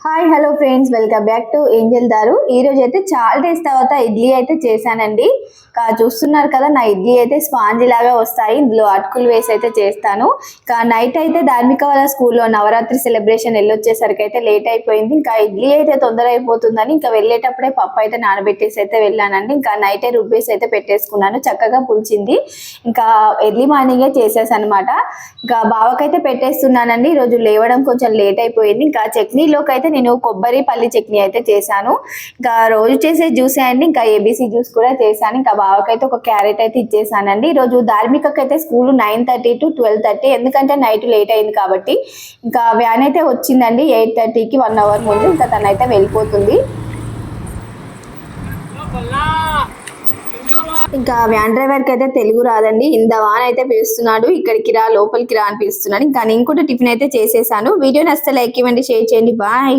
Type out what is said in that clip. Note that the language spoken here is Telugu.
Hi hello friends, welcome back to Angel దారు. ఈ రోజు అయితే చాలా డేస్ తర్వాత ఇడ్లీ అయితే చేశానండి. చూస్తున్నారు కదా, నా ఇడ్లీ అయితే స్పాంజీ లాగా వస్తాయి. ఇందులో అటుకులు వేసి అయితే చేస్తాను. నైట్ అయితే ధార్మిక వాళ్ళ స్కూల్లో నవరాత్రి సెలబ్రేషన్ వెళ్ళొచ్చేసరికి అయితే లేట్ అయిపోయింది. ఇంకా ఇడ్లీ అయితే తొందర అయిపోతుందని ఇంకా వెళ్ళేటప్పుడే పప్పు అయితే నానబెట్టేసి అయితే వెళ్ళానండి. ఇంకా నైటే రుబ్బేసి అయితే పెట్టేసుకున్నాను. చక్కగా పులిచింది. ఇంకా ఎర్లీ మార్నింగే చేసేసాను అనమాట. ఇంకా బావకైతే పెట్టేస్తున్నానండి. ఈరోజు లేవడం కొంచెం లేట్ అయిపోయింది. ఇంకా చట్నీలోకి అయితే నేను కొబ్బరి పల్లి చట్నీ అయితే చేశాను. ఇంకా రోజు చేసే జ్యూసే అండి. ఇంకా ఏబీసీ జ్యూస్ కూడా చేశాను. ఇంకా బావకైతే ఒక క్యారెట్ అయితే ఇచ్చేసానండి. ఈరోజు ధార్మికకి అయితే స్కూల్ 9:30 to 12:30, ఎందుకంటే నైట్ లేట్ అయింది కాబట్టి. ఇంకా వ్యాన్ అయితే వచ్చిందండి 8:30కి, 1 hour ముందు. ఇంకా తనైతే వెళ్ళిపోతుంది. ఇంకా వ్యాన్ డ్రైవర్ కి అయితే తెలుగు రాదండి. ఇందవా అని అయితే పిలుస్తున్నాడు. ఇక్కడికి రా, లోపలికి రా అని పిలుస్తున్నాడు. ఇంకా నేను కూడా టిఫిన్ అయితే చేసేసాను. వీడియో నచ్చితే లైక్ ఇవ్వండి, షేర్ చేయండి. బాయ్.